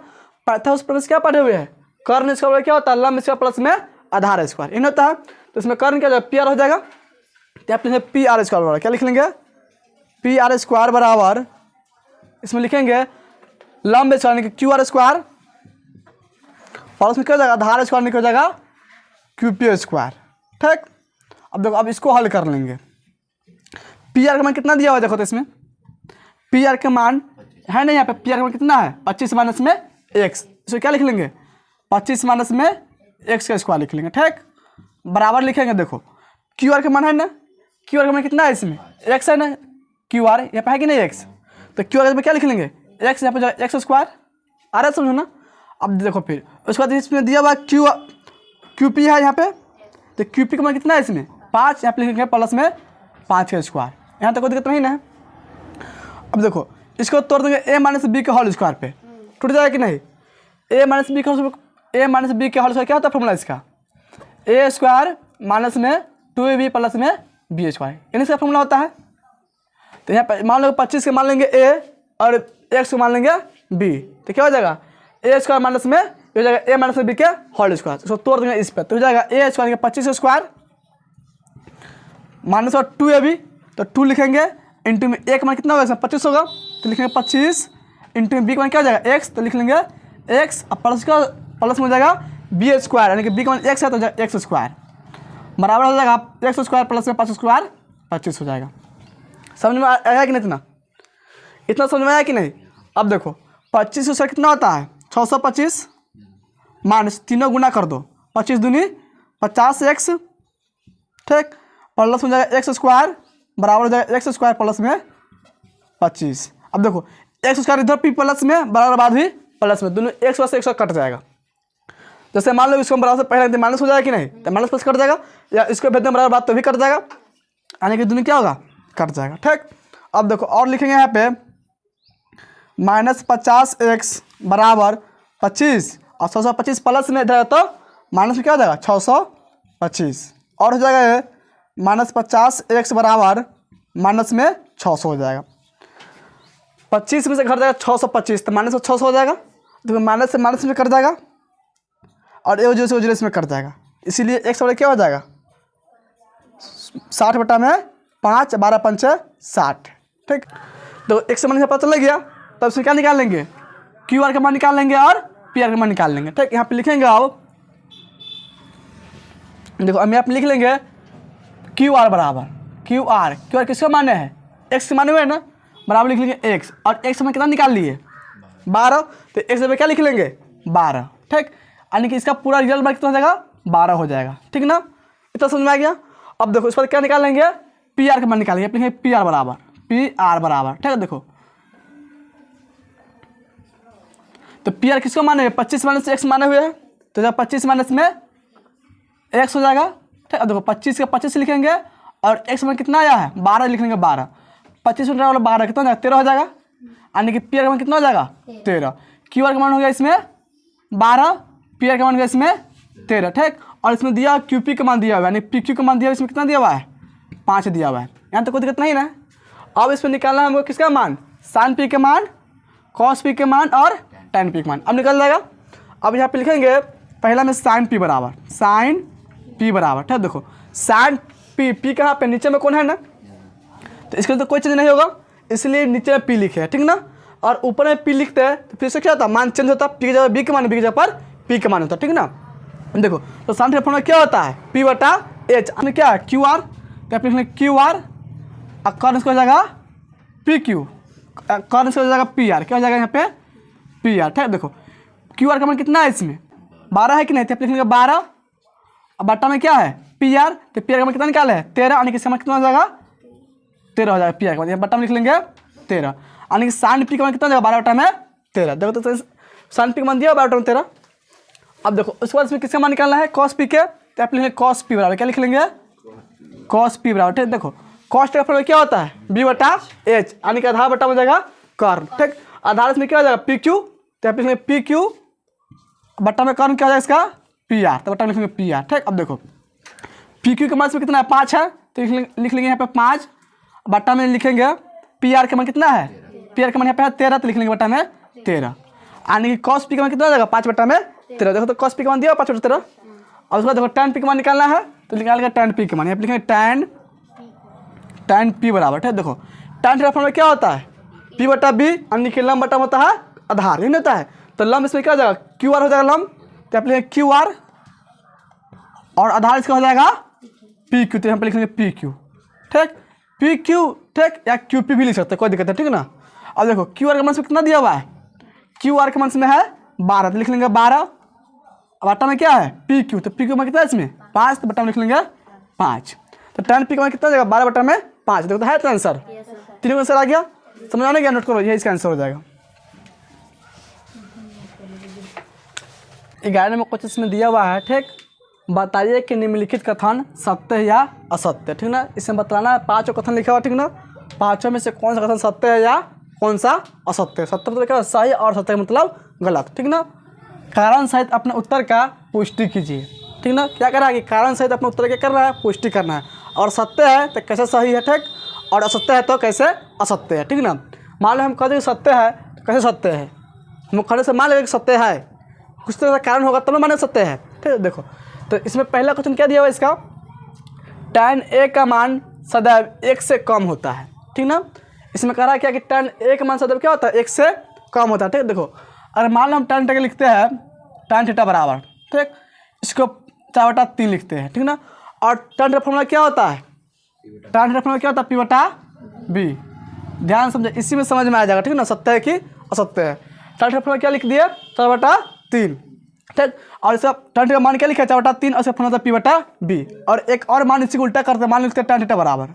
पाइथागोरस प्रमेय से क्या पढ़े हुए हैं कर्ण स्क्वायर क्या होता है लंब स्क्वायर प्लस में आधार स्क्वायर इन होता है। तो इसमें कर्ण क्या हो जाएगा PR हो जाएगा, तो आप लिखेंगे PR स्क्वायर बराबर क्या लिख लेंगे PR स्क्वायर बराबर, इसमें लिखेंगे लंब स्क्वायर यानी कि QR स्क्वायर और उसमें क्या हो जाएगा आधार स्क्वायर निकल जाएगा QP स्क्वायर। ठीक अब देखो अब इसको हल कर लेंगे। PR का मान कितना दिया हुआ है देखो, तो इसमें PR का मान है ना, यहाँ पे PR का मान कितना है 25 माइनस में x, इसको क्या लिख लेंगे 25 माइनस में x का स्क्वायर लिख लेंगे। ठीक बराबर लिखेंगे, देखो QR का मान है ना, QR का मान कितना है इसमें x है ना, QR यहाँ पे है कि नहीं x, तो QR पे क्या लिख लेंगे x, यहाँ पे x स्क्वायर आ रहा है समझो ना। अब देखो फिर उसके बाद इसमें दिया हुआ QP है यहाँ पे, तो QP का मान कितना है इसमें 5, यहाँ पे लिखेंगे प्लस में 5 का स्क्वायर। यहाँ तक कोई दिक्कत नहीं ना। अब देखो इसको तोड़ देंगे A माइनस B के होल स्क्वायर पे, टूट जाएगा कि नहीं। A माइनस B के होल स्क्वायर क्या होता है फॉर्मूला इसका A स्क्वायर माइनस में 2AB प्लस में B स्क्वायर, यानी इसका फॉर्मूला होता है। तो यहाँ पर मान लो 25 के मान लेंगे A और x को मान लेंगे B, तो क्या हो जाएगा A स्क्वायर माइनस में हो जाएगा ए माइनस बी के होल स्क्वायर, इसको तोड़ देंगे इस पर, तो हो जाएगा ए स्क्वायर के 25 स्क्वायर माइनस और 2ab, तो 2 लिखेंगे इंटू में ए का मान कितना होगा इसमें 25 होगा, तो लिखेंगे 25 इंटू में बी का मान क्या हो जाएगा x, तो लिख लेंगे x और प्लस का प्लस में हो जाएगा बी स्क्वायर, यानी कि बी का मान x है तो x स्क्वायर बराबर हो जाएगा x स्क्वायर प्लस में 5 स्क्वायर 25 हो जाएगा। समझ में आया कि नहीं? इतना समझ में आया कि नहीं? अब देखो 25 स्क्वायर कितना होता है 625 माइनस तीनों गुना कर दो 25 दूनी 50x, ठीक, प्लस हो जाएगा x स्क्वायर बराबर हो जाएगा x स्क्वायर प्लस में 25। अब देखो x स्क्वायर इधर p प्लस में बराबर बाद भी प्लस में, दोनों x से x कट जाएगा। जैसे मान लो इसको हम बराबर से पहले माइनस हो जाएगा कि नहीं, तो माइनस प्लस कट जाएगा, या इसको भेज दें बराबर बात तो भी कट जाएगा, यानी कि दोनों क्या होगा कट जाएगा, ठीक। अब देखो और लिखेंगे यहाँ पे माइनस 50x बराबर 25 और 625 प्लस में इधर तो माइनस में क्या हो जाएगा 625 और हो जाएगा ये माइनस 50x बराबर माइनस में 600 हो जाएगा। 25 में से घट जाएगा 625 तो माइनस में 600 हो जाएगा, तो माइनस से माइनस में कट जाएगा और ए वजह से वजह इसमें कट जाएगा, इसीलिए x बराबर क्या हो जाएगा 60 बटा में 5 12 5 60, ठीक। तो x मान से पता चल गया, तब इसमें क्या निकाल लेंगे क्यू आर का मान निकाल लेंगे और पी आर का मान निकाल लेंगे, ठीक। यहाँ पे लिखेंगे अब देखो हम यहाँ पे लिख लेंगे क्यू आर बराबर क्यू आर किसका माने है x के माने हुए है ना, बराबर लिख लेंगे x और x में कितना निकाल लिए 12, तो x में क्या लिख लेंगे 12, ठीक, यानी कि इसका पूरा रिजल्ट कितना हो जाएगा 12 हो जाएगा, ठीक ना। इतना समझ में आ गया। अब देखो इस पर क्या निकालेंगे पी आर का मान निकालेंगे, लिखेंगे पी आर बराबर, ठीक है। देखो तो पी आर किसको माने 25 माइनस x माने हुए हैं, तो जब 25 माइनस में x हो जाएगा, ठीक। अब देखो 25 का 25 लिखेंगे और x में कितना आया है 12 लिख लेंगे 12, 25 में 12 कितना हो जाएगा 13 हो जाएगा, यानी कि पी आर का मान कितना हो जाएगा 13, क्यू आर का मान हो गया इसमें 12, पी आर का मान हो गया इसमें 13, ठीक। और इसमें दिया क्यू पी का मान दिया हुआ है, यानी पी क्यू का मान दिया हुआ है, इसमें कितना दिया हुआ है 5 दिया हुआ है, यहाँ तो कोई दिक्कत नहीं ना। अब इसमें निकालना है हमको किसका मान साइन पी के मान, कॉस पी के मान और टेन पी के मान, अब निकल जाएगा। अब यहाँ पे लिखेंगे पहला में साइन पी बराबर, ठीक। देखो साइन पी कहाँ पे नीचे में कौन है ना, तो इसके लिए तो कोई चीज़ नहीं होगा, इसलिए नीचे में पी लिखे, ठीक ना। और ऊपर में पी लिखते हैं तो फिर से क्या होता है मान चेंज होता है, पी की जगह बी के मान, बी की जगह पर पी के मान होता है, ठीक ना। देखो तो साइन फॉर्मूला क्या होता है पी बटा एच, यानी क्या है क्यू आर, तो आप लिख लेंगे क्यू आर और कॉर्न इसको हो जाएगा पी क्यू, कॉर्न इसको हो जाएगा पी आर, क्या हो जाएगा यहाँ पे पी आर, ठीक है। देखो क्यू आर का मान कितना है इसमें 12 है कि नहीं, तो आप लिख लेंगे 12 और बटा में क्या है पी आर, तो पी आर का मान कितना निकाला है 13, यानी कि इसका मान कितना हो जाएगा 13 हो जाएगा पी आर का मान, बटा में लिख लेंगे 13, यानी कि साइन पी का मान कितना हो जाएगा 12 बटा में 13। देखो तो साइन पी का मान दिया 12 बटा में 13। अब देखो उसके बाद इसमें किसका मान निकालना है कॉस पी के, तो आप लिखेंगे कॉस पी बराबर क्या लिख लेंगे कॉस पी बराबर, ठीक। देखो कॉस का फॉर्मूला क्या होता है बी बटा एच, यानी कि आधार बटा में जाएगा कॉर्न, ठीक। आधार इसमें क्या हो जाएगा पी क्यू, तो आप लिखेंगे पी क्यू बटा में कॉर्न क्या हो जाएगा इसका पी आर, तो बटा में लिखेंगे पी आर, ठीक। अब देखो पी क्यू के मान इसमें कितना है 5 है, तो लिख लेंगे यहाँ पे 5 बटा में लिखेंगे पी आर का मान कितना है, पी आर का मान यहाँ पे है 13, तो लिख लेंगे बटा में 13, यानी कि कॉस पी का मान कितना हो जाएगा 5 बटा में 13। देखो तो कॉस पी का मान दिया 5 बटा 13, और उसके बाद देखो टैन पी का मान निकालना है, तो निकाल के टैन पी का मान यहाँ पे लिखेंगे टैन पी बराबर, ठीक। देखो टैन का फॉर्मूला क्या होता है पी बटा बी, यानी कि लंब बटा होता है आधार, नहीं होता है, तो लंब इसमें क्या हो जाएगा क्यू आर हो जाएगा लंब, तो आप लिखेंगे क्यू आर और आधार इसका हो जाएगा पी क्यू, तो यहाँ पे लिखेंगे पी क्यू, ठीक, पी क्यू, ठीक, या क्यू पी भी लिख सकते हैं कोई दिक्कत है, ठीक ना। अब देखो क्यू आर का मान कितना दिया हुआ है क्यू आर का मान में है 12, तो लिख लेंगे 12, बटा में क्या है पी क्यू, तो पी क्यू में कितना है इसमें 5, तो बटा में लिख लेंगे 5, तो टैन पी का मान कितना जाएगा 12 बटा में 5। देखो तो है तो आंसर, तीनों आंसर आ गया, समझ आने गया, नोट करो ये इसका आंसर हो जाएगा। 11 में कुछ इसमें दिया हुआ है, ठीक। बताइए कि निम्नलिखित कथन सत्य है या असत्य, ठीक ना। इसमें बताना है 5 कथन लिखा हुआ, ठीक ना, 5 में से कौन सा कथन सत्य है या कौन सा असत्य है। सत्य मतलब क्या सही और सत्य मतलब गलत, ठीक ना। कारण सहित अपने उत्तर का पुष्टि कीजिए, ठीक ना। क्या कर रहा है कि कारण सहित अपने उत्तर क्या कर रहा है पुष्टि करना है, और सत्य है तो कैसे सही है, ठीक, और असत्य है तो कैसे असत्य है, ठीक ना। मान लो हम कहते हैं सत्य है तो कैसे सत्य है, हम खड़े से मान लेंगे कि सत्य है, कुछ तरह का कारण होगा तब मान सत्य है। ठीक है, देखो तो इसमें पहला क्वेश्चन क्या दिया हुआ है इसका, tan a का मान सदैव 1 से कम होता है। ठीक ना, इसमें कह रहा है क्या कि tan a का मान सदैव क्या होता है, 1 से कम होता है। ठीक, देखो अगर मान लो हम tan थीटा लिखते हैं, tan थीटा बराबर, ठीक, इसको 4/3 लिखते हैं। ठीक ना, और tan थीटा फॉर्मूला क्या होता है, tan थीटा फॉर्मूला क्या होता है, P/B। ध्यान समझे, इसी में समझ में आ जाएगा। ठीक ना, सत्य है कि असत्य है। tan थीटा फॉर्मूला क्या लिख दिया, 4/3। ठीक, और इसका tan थीटा मान क्या लिखा है, 4/3, और इसका फॉर्मूला P/B। और एक और मान इसी को उल्टा करते हैं, मान लिखते हैं tan थीटा बराबर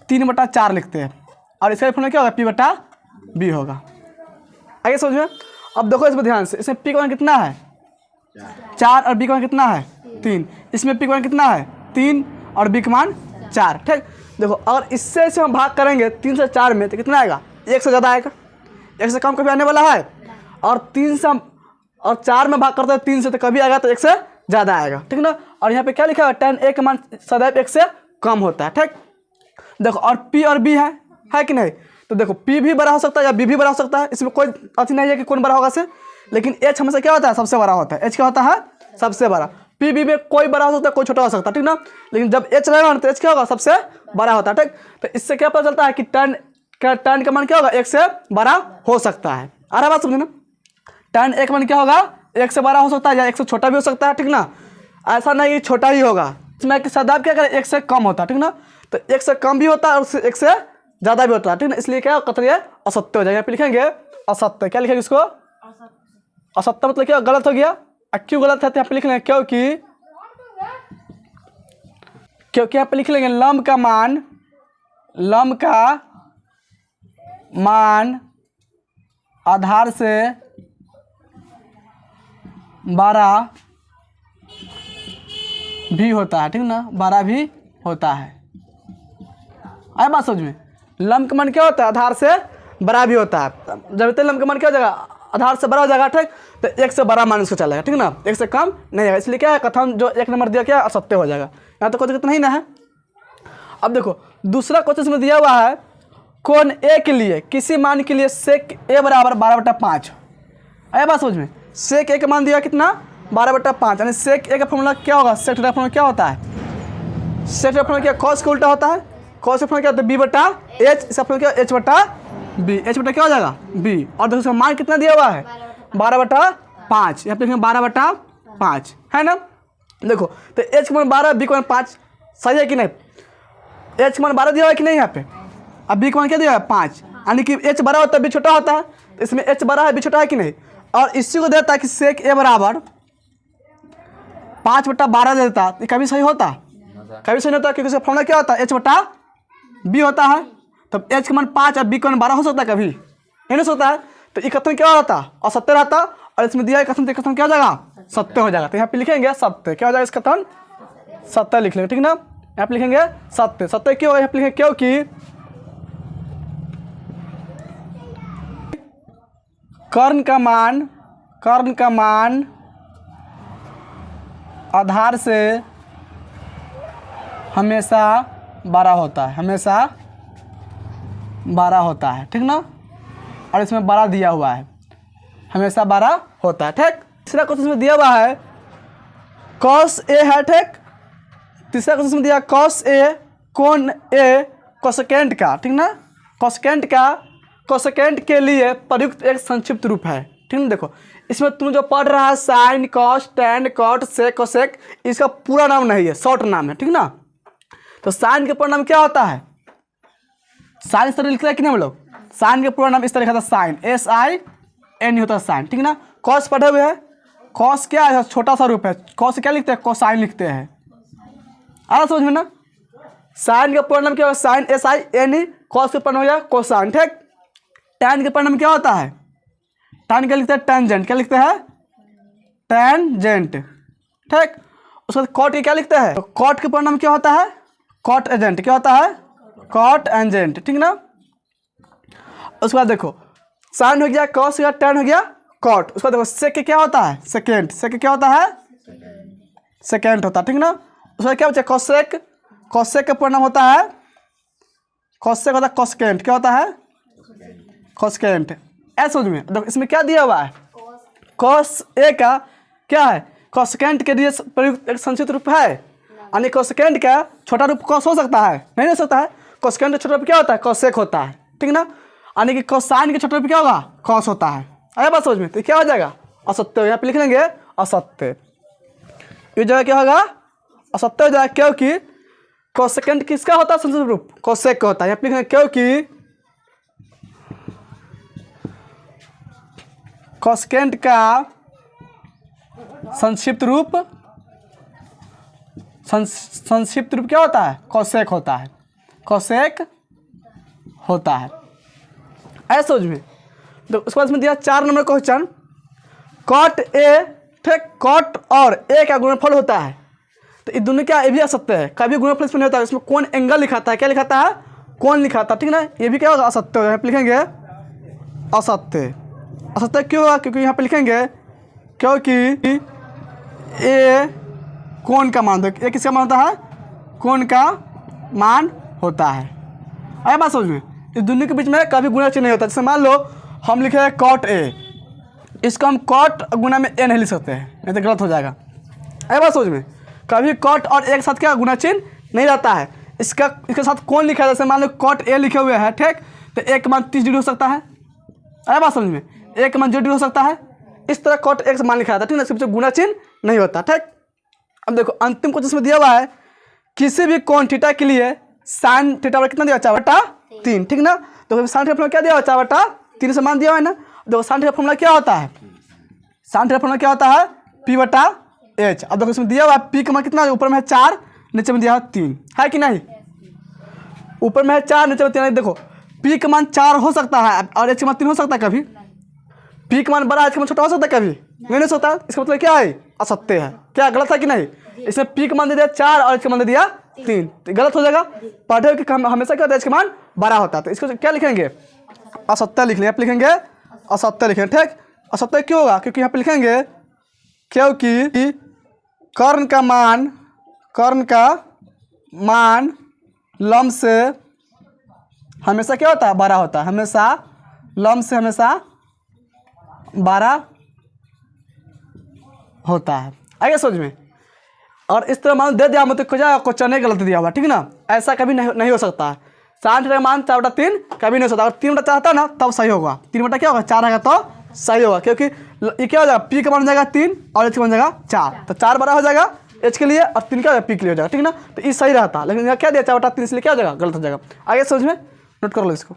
3/4 लिखते हैं, और इसका फॉर्मूला क्या होगा, P/B होगा। आगे समझ में। अब देखो इसमें ध्यान से, इसमें P का मान कितना है 4 और B का मान कितना है 3। इसमें P का मान कितना है 3 और B का मान 4। ठीक, देखो अगर इससे इसे हम भाग करेंगे 3 से 4 में तो कितना आएगा, 1 से ज़्यादा आएगा, 1 से कम कभी आने वाला है। और 3 से हम और 4 में भाग करते हैं 3 से तो कभी आएगा तो 1 से ज़्यादा आएगा। ठीक ना, और यहाँ पे क्या लिखा है, tan a का मान सदैव 1 से कम होता है। ठीक, देखो और P और B है कि नहीं, तो देखो P भी बड़ा हो सकता है या B भी बड़ा हो सकता है, इसमें कोई अति नहीं है कि कौन बड़ा होगा से, लेकिन H हमेशा क्या होता है, सबसे बड़ा होता है। H क्या होता है, सबसे बड़ा। P B में कोई बड़ा हो सकता है, कोई छोटा हो सकता है। ठीक ना, लेकिन जब H रहेगा तो H क्या होगा, सबसे बड़ा होता है। ठीक, तो इससे क्या पता चलता है कि tan का मान क्या होगा, 1 से बड़ा हो सकता है। आ रहा बात समझे ना, tan a का मान क्या होगा, 1 से बड़ा हो सकता है या 1 से छोटा भी हो सकता है। ठीक ना, ऐसा नहीं कि छोटा ही होगा, इसमें कि सदैव क्या करें, 1 से कम होता है। ठीक ना, तो 1 से कम भी होता है और 1 से ज़्यादा भी होता है। ठीक ना, इसलिए क्या कतई असत्य हो जाएगा। यहाँ पे लिखेंगे असत्य, क्या लिखेंगे इसको, असत्य मतलब क्या, गलत हो गया। क्यों गलत है तो यहाँ पे लिख लेंगे, क्योंकि यहाँ पे लिख लेंगे लंब का मान आधार से बड़ा भी होता है। ठीक ना, बड़ा भी होता है। आया बात समझ में, लंब का मान क्या होता है, आधार से बड़ा भी होता है। जब तक लंब का मान क्या हो जाएगा, आधार से बड़ा हो जाएगा। ठीक, तो 1 से बड़ा मान इसको चलेगा। ठीक ना, 1 से कम नहीं आएगा, इसलिए क्या है, कथन जो 1 नंबर दिया क्या असत्य हो जाएगा। यहाँ तो कोई दिक्कत नहीं ना है। अब देखो दूसरा क्वेश्चन इसमें दिया हुआ है, कोण ए के लिए किसी मान के लिए sec a बराबर 12/5। आया बात समझ में, sec a का मान दिया कितना, 12/5, यानी sec a का फॉर्मूला क्या होगा, sec थीटा फॉर्मूला क्या होता है, sec थीटा फॉर्मूला क्या, cos का उल्टा होता है, cos का फॉर्मूला क्या होता है, B/H, इसका फॉर्मूला क्या, H/B, H क्या हो जाएगा B। और देखो इसका मान कितना दिया हुआ है, 12/5, यहाँ पे 12/5 है ना। देखो तो H का मान 12, B का मान 5, सही है कि नहीं, H का मान 12 दिया हुआ है कि नहीं यहाँ पे, अब B का मान क्या दिया है 5, यानी कि H बड़ा होता है B छोटा होता है, तो इसमें H बड़ा है B छोटा है कि नहीं। और इसी को देता है कि sec a बराबर 5/12 देता है, कभी सही होता, कभी सही नहीं होता, क्योंकि इसका फॉर्मूला क्या होता है, H/B होता है। तब H का मान 5 और B का मान 12 हो सकता है, कभी नहीं हो सकता है। तो ये कथन क्या रहता, असत्य रहता, और इसमें दिया कथन, तो कथन क्या हो जाएगा, सत्य हो जाएगा। तो यहाँ पे लिखेंगे सत्य, क्या हो जाएगा इस कथन, सत्य लिख लेंगे। ठीक ना, यहाँ पे लिखेंगे सत्य। सत्य क्यों, यहाँ पे लिखेंगे क्योंकि कर्ण का मान आधार से हमेशा बड़ा होता है, हमेशा बड़ा होता है। ठीक ना, और इसमें बड़ा दिया हुआ है, हमेशा बड़ा होता है। ठीक, तीसरा क्वेश्चन में दिया हुआ है cos a है। ठीक, तीसरा क्वेश्चन में दिया cos a कोण a कोसेकेंट का। ठीक ना, कोसेकेंट के लिए प्रयुक्त एक संक्षिप्त रूप है। ठीक ना, देखो इसमें तुम जो पढ़ रहा है साइन, कॉस, टैन, कॉट, सेक, कोसेक, इसका पूरा नाम नहीं है, शॉर्ट नाम है। ठीक ना, तो साइन के पूरा नाम क्या होता है, साइन इस तरह लिखते हैं कि नहीं हम लोग, साइन के पूरा नाम इस तरह लिखा था, साइन SIN होता है साइन। ठीक ना, कॉस पढ़े हुए हैं, कॉस क्या है, छोटा सा रूप है, कॉस क्या लिखते हैं, कोसाइन लिखते हैं। आ रहा समझ में ना, साइन का पूरा नाम क्या होगा, साइन SIN, कॉस के पूरा नाम हो गया कोसाइन। ठीक, टैन के पूरा नाम क्या होता है, टैन क्या लिखते हैं, टेंजेंट, क्या लिखते हैं, टेंजेंट। ठीक, उसके बाद कॉट के क्या लिखते हैं, तो कॉट के पूरा नाम क्या होता है, कॉट एजेंट, क्या होता है, कॉट एजेंट। ठीक ना, उसके बाद देखो साइन हो गया, कॉस हो गया, टैन हो गया, कॉट। उसके बाद देखो सेक क्या होता है, सेकेंड, सेक क्या होता है, सेकेंड होता है। ठीक ना, उसके बाद क्या बचा, कॉसेक, कॉसेक का पूरा नाम होता है, कॉसेक होता है कॉसकेंट, क्या होता है, कॉसकेंट। ऐसा समझ में, देखो इसमें क्या दिया हुआ है, कॉस ए का क्या है, कोसेकेंट के लिए प्रयुक्त एक संक्षिप्त रूप है। यानी कोसेकेंट का छोटा रूप कॉस हो सकता है, नहीं हो सकता है। कोसेकेंट का छोटा रूप क्या होता है, कोसेक होता है, ठीक ना। यानी कि कोसाइन का छोटा रूप क्या होगा, कॉस होता है। आया बात समझ में। तो क्या हो जाएगा, असत्य। यहाँ पे लिख लेंगे असत्य। ये जगह क्या होगा, असत्य हो जाएगा, क्योंकि कोसेकेंट किसका होता है, संक्षिप्त रूप कोसेक का होता है। यहाँ पे लिख लेंगे क्योंकि कोसेकेंट का संक्षिप्त रूप क्या होता है, कोसेक होता है, कोसेक होता है। ऐसा समझ में। तो उसके बाद इसमें दिया 4 नंबर क्वेश्चन, कॉट ए, ठीक, कॉट और ए का गुणनफल होता है। तो ये दोनों क्या, ये भी असत्य है, कभी गुणनफल इसमें नहीं होता है। इसमें कौन एंगल लिखाता है, क्या लिखाता है, कौन लिखाता है, ठीक ना। ये भी क्या होगा, असत्य हो। यहाँ पे लिखेंगे असत्य। असत्य क्यों होगा, क्योंकि यहाँ पे लिखेंगे क्योंकि ए कौन का मान, ये किसका मान होता है, कौन का मान होता है। आया बात समझ में। इस दोनों के बीच में कभी गुणा चिन्ह नहीं होता। जैसे मान लो हम लिखे हैं कॉट ए, इसको हम कॉट गुना में ए नहीं लिख सकते हैं, नहीं तो गलत हो जाएगा। आया बात समझ में। कभी कॉट और ए के साथ क्या गुणा चिन्ह नहीं रहता है। इसके साथ कौन लिखा है, जैसे मान लो कॉट ए लिखे हुए हैं, ठीक, तो ए का मान 30 डिग्री हो सकता है। आया बात समझ में। ए का मान 0 डिग्री हो सकता है। इस तरह कॉट ए का मान लिखा जाता है, ठीक ना। इसके पीछे गुणा चिन्ह नहीं होता, ठीक। अब देखो अंतिम क्वेश्चन में दिया हुआ है, किसी भी कोण थीटा के लिए साइन थीटा बराबर कितना दिया, 4/3, ठीक ना। तो साइन थीटा फॉर्मूला क्या दिया हुआ, 4/3 से मान दिया हुआ है ना। देखो साइन थीटा फॉर्मूला क्या होता है, साइन थीटा फॉर्मूला क्या होता है, P/H। अब देखो इसमें दिया हुआ है P का मान कितना है, ऊपर में है 4, नीचे में दिया है 3, है कि नहीं। ऊपर में है 4, नीचे में 3। देखो P का मान 4 हो सकता है और H का मान 3 हो सकता है कभी। P का मान बड़ा, H का मान छोटा हो सकता है कभी, नहीं हो सकता। इसका मतलब क्या है, असत्य है। क्या गलत है कि नहीं। इसमें P का मान दे दिया 4 और H का मान दे दिया 3, तो गलत हो जाएगा। पढ़े कि हमेशा क्या होता है, H का मान बड़ा होता है। तो इसको क्या लिखेंगे, असत्य लिख लें। यहाँ पे लिखेंगे असत्य लिखेंगे, ठीक। असत्य क्यों होगा, क्योंकि यहाँ पे लिखेंगे क्योंकि कर्ण का मान लंब से हमेशा क्या होता है, बड़ा होता है। हमेशा लंब से हमेशा बड़ा होता है। आइए समझ में। और इस तरह मान दे दिया मतलब क्वेश्चन नहीं गलत दिया हुआ, ठीक ना। ऐसा कभी नहीं हो सकता है। साइन थीटा का मान 4/3 कभी नहीं हो सकता। अगर 3/4 आता ना तब सही होगा। 3 क्या होगा, 4 आएगा तो सही होगा, क्योंकि ये क्या हो जाएगा, P का मान हो जाएगा 3 और H का मान हो जाएगा 4, तो 4 बड़ा हो जाएगा H के लिए और 3 क्या हो जाएगा, P के लिए हो जाएगा, ठीक ना। तो ये सही रहता, लेकिन यहाँ क्या दिया 4/3, इसलिए क्या हो जाएगा, गलत हो जाएगा। आगे समझ में, नोट कर लो इसको।